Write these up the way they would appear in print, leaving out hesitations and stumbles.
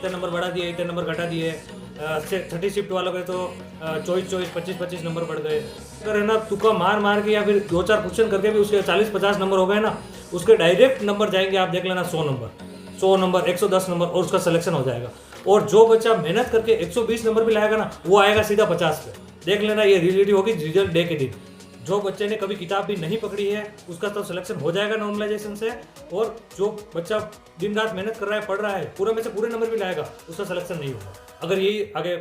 इतने नंबर बढ़ा दिए, इतने नंबर घटा दिए। 30 शिफ्ट वालों के तो 24 25 नंबर बढ़ गए। अगर है ना तुक्का मार मार के या फिर 2-4 क्वेश्चन करके भी उसके 40-50 नंबर हो गए ना, उसके डायरेक्ट नंबर जाएंगे, आप देख लेना 100 नंबर 110 नंबर, और उसका सिलेक्शन हो जाएगा। और जो बच्चा मेहनत करके 120 नंबर भी लाएगा ना, वो आएगा सीधा 50 पे। देख लेना, ये रियलिटी होगी रिजल्ट डे के दिन। जो बच्चे ने कभी किताब भी नहीं पकड़ी है उसका तो सिलेक्शन हो जाएगा नॉर्मलाइजेशन से, और जो बच्चा दिन रात मेहनत कर रहा है, पढ़ रहा है, पूरे में से पूरे नंबर भी लाएगा, उसका सिलेक्शन नहीं होगा। अगर यही आगे।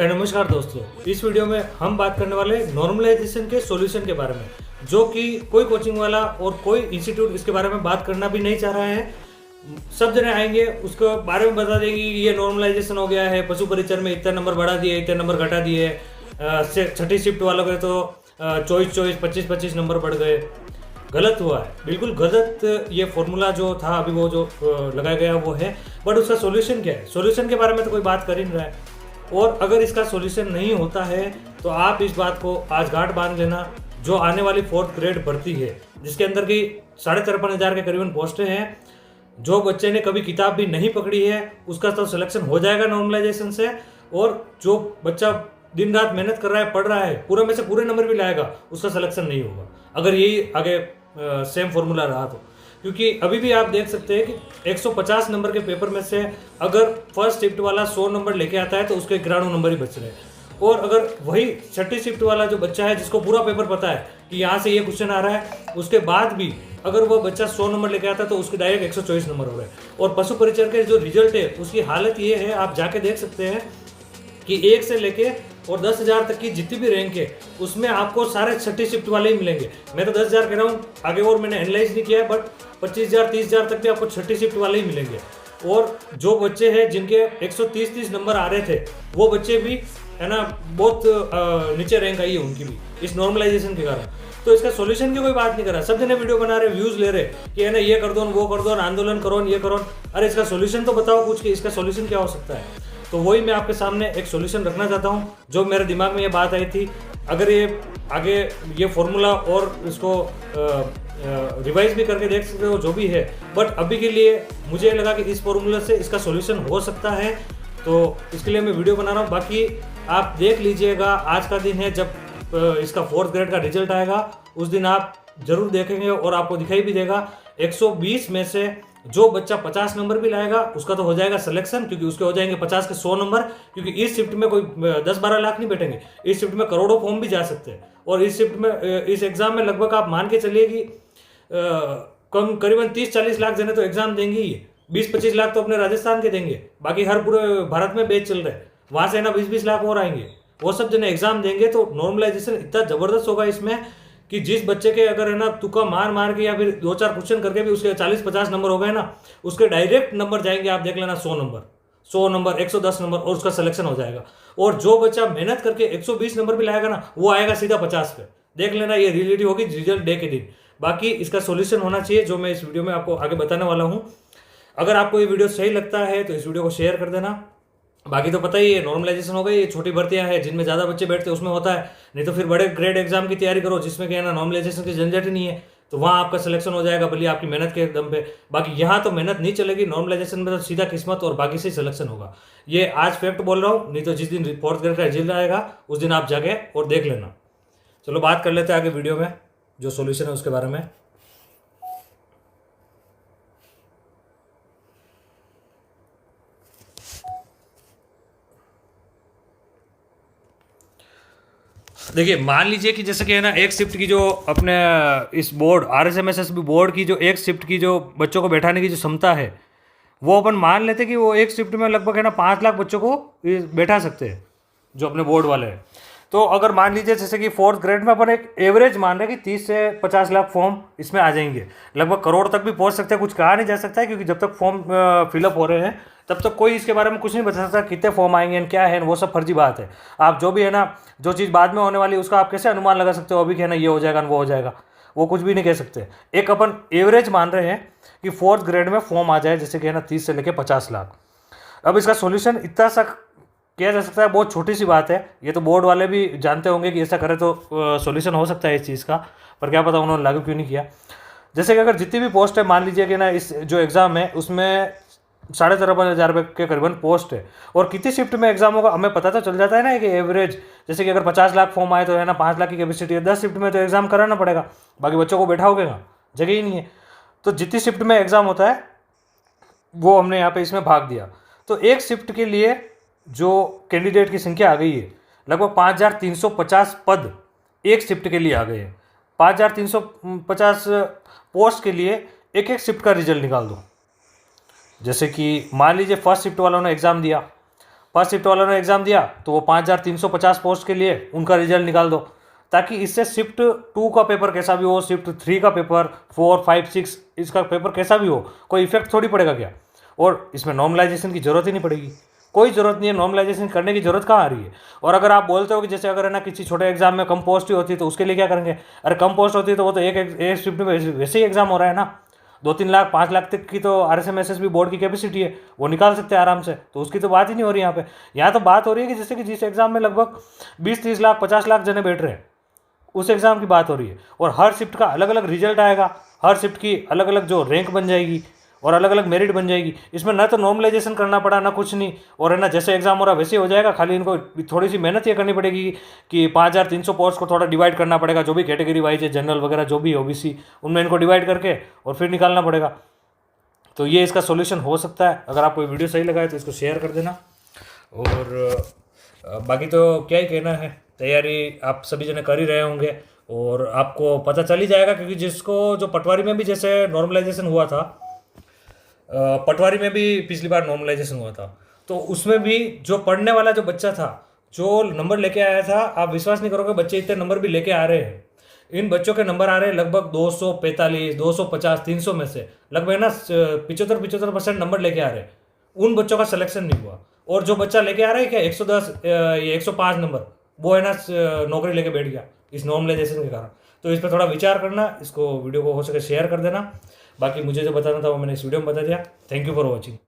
नमस्कार दोस्तों, इस वीडियो में हम बात करने वाले नॉर्मलाइजेशन के सॉल्यूशन के बारे में, जो कि कोई कोचिंग वाला और कोई इंस्टीट्यूट इसके बारे में बात करना भी नहीं चाह रहा है। सब जने आएंगे उसके बारे में बता देंगे ये नॉर्मलाइजेशन हो गया है, पशु परिचर में इतने नंबर बढ़ा दिए, इतने नंबर घटा दिए। 6ठी शिफ्ट वालों के तो 24 25 नंबर बढ़ गए। गलत हुआ है, बिल्कुल गलत। ये फॉर्मूला जो था अभी वो जो लगाया गया वो है, बट उसका सॉल्यूशन क्या है? सॉल्यूशन के बारे में तो कोई बात कर ही नहीं रहा है। और अगर इसका सॉल्यूशन नहीं होता है तो आप इस बात को आज गांठ बांध लेना, जो आने वाली 4th ग्रेड भर्ती है, जिसके अंदर की 53,500 के करीबन पोस्टें हैं, जो बच्चे ने कभी किताब भी नहीं पकड़ी है उसका तो सिलेक्शन हो जाएगा नॉर्मलाइजेशन से। और जो बच्चा दिन रात मेहनत कर रहा है, पढ़ रहा है, पूरे में से पूरे नंबर भी लाएगा, उसका सिलेक्शन नहीं होगा, अगर यही आगे सेम फॉर्मूला रहा तो। क्योंकि अभी भी आप देख सकते हैं कि 150 नंबर के पेपर में से अगर फर्स्ट शिफ्ट वाला 100 नंबर लेके आता है तो उसके 91 नंबर ही बच रहे हैं। और अगर वही 6ठी शिफ्ट वाला जो बच्चा है, जिसको पूरा पेपर पता है कि यहाँ से ये क्वेश्चन आ रहा है, उसके बाद भी अगर वो बच्चा 100 नंबर लेके आता है तो उसके डायरेक्ट 124 नंबर हो गए। और पशु परिचर के जो रिजल्ट है उसकी हालत ये है, आप जाके देख सकते हैं कि 1 से लेके और 10,000 तक की जितनी भी रैंक है उसमें आपको सारे 6ठी शिफ्ट वाले ही मिलेंगे। मैं तो 10,000 कह रहा हूँ, आगे और मैंने एनालाइज नहीं किया है, बट 25,000 30,000 तक भी आपको 6ठी शिफ्ट वाले ही मिलेंगे। और जो बच्चे हैं जिनके 130 नंबर आ रहे थे, वो बच्चे भी है ना बहुत नीचे रैंक आई है उनकी भी इस नॉर्मलाइजेशन के कारण। तो इसका सॉल्यूशन की कोई बात नहीं कर रहा, सब जने वीडियो बना रहे, व्यूज ले रहे कि है ना ये कर दो, वो कर दो, आंदोलन करो, ये करो। अरे इसका सॉल्यूशन तो बताओ कुछ, कि इसका सॉल्यूशन क्या हो सकता है। तो वही मैं आपके सामने एक सॉल्यूशन रखना चाहता हूँ, जो मेरे दिमाग में ये बात आई थी। अगर ये आगे ये फॉर्मूला और इसको रिवाइज भी करके देख सकते हो जो भी है, बट अभी के लिए मुझे लगा कि इस फॉर्मूला से इसका सॉल्यूशन हो सकता है, तो इसके लिए मैं वीडियो बना रहा हूँ। बाकी आप देख लीजिएगा, आज का दिन है जब इसका 4th ग्रेड का रिजल्ट आएगा, उस दिन आप जरूर देखेंगे और आपको दिखाई भी देगा 120 में से जो बच्चा 50 नंबर भी लाएगा उसका तो हो जाएगा सिलेक्शन, क्योंकि उसके हो जाएंगे 50 के 100 नंबर। क्योंकि इस शिफ्ट में कोई 10-12 लाख नहीं बैठेंगे, इस शिफ्ट में करोड़ों फॉर्म भी जा सकते हैं। और इस शिफ्ट में इस एग्जाम में लगभग आप मान के चलिए कि कम करीबन 30-40 लाख जने तो एग्जाम देंगे ही। 20-25 लाख तो अपने राजस्थान के देंगे, बाकी हर पूरे भारत में बैच चल रहे हैं, वहां से ना 20-20 लाख और आएंगे, वो सब जने एग्जाम देंगे। तो नॉर्मलाइजेशन इतना जबरदस्त होगा इसमें कि जिस बच्चे के अगर है ना तुक्का मार मार के या फिर 2-4 क्वेश्चन करके भी उसके 40-50 नंबर हो गए ना, उसके डायरेक्ट नंबर जाएंगे, आप देख लेना 100 नंबर 110 नंबर, और उसका सिलेक्शन हो जाएगा। और जो बच्चा मेहनत करके 120 नंबर भी लाएगा ना, वो आएगा सीधा 50 पे। देख लेना, ये रियलिटी होगी रिजल्ट डे के दिन। बाकी इसका सॉल्यूशन होना चाहिए, जो मैं इस वीडियो में आपको आगे बताने वाला हूँ। अगर आपको ये वीडियो सही लगता है तो इस वीडियो को शेयर कर देना। बाकी तो पता ही है, नॉर्मलाइजेशन हो गई, ये छोटी भर्तियां हैं जिनमें ज़्यादा बच्चे बैठते हैं उसमें होता है, नहीं तो फिर बड़े ग्रेड एग्जाम की तैयारी करो जिसमें क्या है ना नॉर्मलाइजेशन की झंझट ही नहीं है, तो वहाँ आपका सिलेक्शन हो जाएगा, भले आपकी मेहनत के दम पे। बाकी यहाँ तो मेहनत नहीं चलेगी, नॉर्मलाइजेशन में तो सीधा किस्मत और बाकी से ही सिलेक्शन होगा। ये आज फैक्ट बोल रहा हूँ, नहीं तो जिस दिन 4th ग्रेड का रिजल्ट आएगा उस दिन आप जाके और देख लेना। चलो बात कर लेते हैं आगे वीडियो में जो सोल्यूशन है उसके बारे में। देखिए, मान लीजिए कि जैसे कि है ना एक शिफ्ट की जो अपने इस बोर्ड RSMSSB बोर्ड की जो एक शिफ्ट की जो बच्चों को बैठाने की जो क्षमता है, वो अपन मान लेते कि वो एक शिफ्ट में लगभग है ना 5 लाख बच्चों को बैठा सकते हैं, जो अपने बोर्ड वाले हैं। तो अगर मान लीजिए जैसे कि 4th ग्रेड में अपन एक एवरेज मान रहे हैं कि 30 से 50 लाख फॉर्म इसमें आ जाएंगे, लगभग करोड़ तक भी पहुंच सकते हैं, कुछ कहा नहीं जा सकता है, क्योंकि जब तक फॉर्म फिलअप हो रहे हैं तब तक कोई इसके बारे में कुछ नहीं बता सकता कितने फॉर्म आएंगे, क्या है, वो सब फर्जी बात है। आप जो भी है ना, जो चीज़ बाद में होने वाली है उसका आप कैसे अनुमान लगा सकते हो अभी कि है ना ये हो जाएगा वो हो जाएगा, वो कुछ भी नहीं कह सकते। एक अपन एवरेज मान रहे हैं कि 4th ग्रेड में फॉर्म आ जाए, जैसे कि है ना 30 से लेकर 50 लाख। अब इसका सोल्यूशन इतना सा किया जा सकता है, बहुत छोटी सी बात है, ये तो बोर्ड वाले भी जानते होंगे कि ऐसा करें तो सॉल्यूशन हो सकता है इस चीज़ का, पर क्या पता उन्होंने लागू क्यों नहीं किया। जैसे कि अगर जितनी भी पोस्ट है, मान लीजिए कि ना इस जो एग्ज़ाम है उसमें 13,500 रुपये के करीबन पोस्ट है। और कितनी शिफ्ट में एग्जाम होगा हमें पता तो चल जाता है ना कि एवरेज, जैसे कि अगर 50 लाख फॉर्म आए तो है ना 5 लाख की कैपेसिटी है, 10 शिफ्ट में तो एग्जाम कराना पड़ेगा, बाकी बच्चों को बैठाओगे कहाँ, जगह ही नहीं है। तो जितनी शिफ्ट में एग्जाम होता है वो हमने यहाँ पे इसमें भाग दिया। तो एक शिफ्ट के लिए जो कैंडिडेट की संख्या आ गई है, लगभग 5,350 पद एक शिफ्ट के लिए आ गए हैं। 5,350 पोस्ट के लिए एक एक शिफ्ट का रिजल्ट निकाल दो। जैसे कि मान लीजिए फर्स्ट शिफ्ट वालों ने एग्ज़ाम दिया, तो वो 5,350 पोस्ट के लिए उनका रिजल्ट निकाल दो, ताकि इससे शिफ्ट 2 का पेपर कैसा भी हो, शिफ्ट 3 का पेपर, 4, 5, 6 इसका पेपर कैसा भी हो, कोई इफेक्ट थोड़ी पड़ेगा क्या। और इसमें नॉर्मलाइजेशन की जरूरत ही नहीं पड़ेगी, कोई ज़रूरत नहीं है, नॉर्मलाइजेशन करने की जरूरत कहाँ आ रही है। और अगर आप बोलते हो कि जैसे अगर है ना किसी छोटे एग्जाम में कम पोस्ट ही होती है तो उसके लिए क्या करेंगे, अरे कम पोस्ट होती है तो वो तो एक शिफ्ट में वैसे ही एग्जाम हो रहा है ना, 2-3 लाख 5 लाख तक की तो RSMSSB बोर्ड की कैपेसिटी है, वो निकाल सकते हैं आराम से। तो उसकी तो बात ही नहीं हो रही यहाँ पे। यहाँ तो बात हो रही है कि जैसे कि जिस एग्जाम में लगभग 20-30 लाख 50 लाख जने बैठ रहे हैं, उस एग्जाम की बात हो रही है। और हर शिफ्ट का अलग अलग रिजल्ट आएगा, हर शिफ्ट की अलग अलग जो रैंक बन जाएगी और अलग अलग मेरिट बन जाएगी। इसमें ना तो नॉर्मलाइजेशन करना पड़ा ना कुछ नहीं, और है ना जैसे एग्जाम हो रहा वैसे ही हो जाएगा। खाली इनको थोड़ी सी मेहनत ये करनी पड़ेगी कि 5,300 पोस्ट को थोड़ा डिवाइड करना पड़ेगा, जो भी कैटेगरी वाइज है, जनरल वगैरह जो भी OBC, उनमें इनको डिवाइड करके और फिर निकालना पड़ेगा। तो ये इसका सोल्यूशन हो सकता है। अगर आपको वीडियो सही लगा है तो इसको शेयर कर देना। और बाकी तो क्या ही कहना है, तैयारी आप सभी जने कर ही रहे होंगे और आपको पता चल ही जाएगा, क्योंकि जिसको जो पटवारी में भी जैसे नॉर्मलाइजेशन हुआ था, पटवारी में भी पिछली बार नॉर्मलाइजेशन हुआ था, तो उसमें भी जो पढ़ने वाला जो बच्चा था, जो नंबर लेके आया था, आप विश्वास नहीं करोगे बच्चे इतने नंबर भी लेके आ रहे हैं। इन बच्चों के नंबर आ रहे हैं लगभग 245, 250, 300 में से लगभग ना 75% नंबर लेके आ रहे हैं। उन बच्चों का सिलेक्शन नहीं हुआ। और जो बच्चा लेके आ रहा है क्या 110 या 105 नंबर, वो है ना नौकरी लेके बैठ गया इस नॉर्मलाइजेशन के कारण। तो इस पर थोड़ा विचार करना, इसको वीडियो को हो सके शेयर कर देना। बाकी मुझे जो बताना था वो मैंने इस वीडियो में बता दिया। Thank you for watching.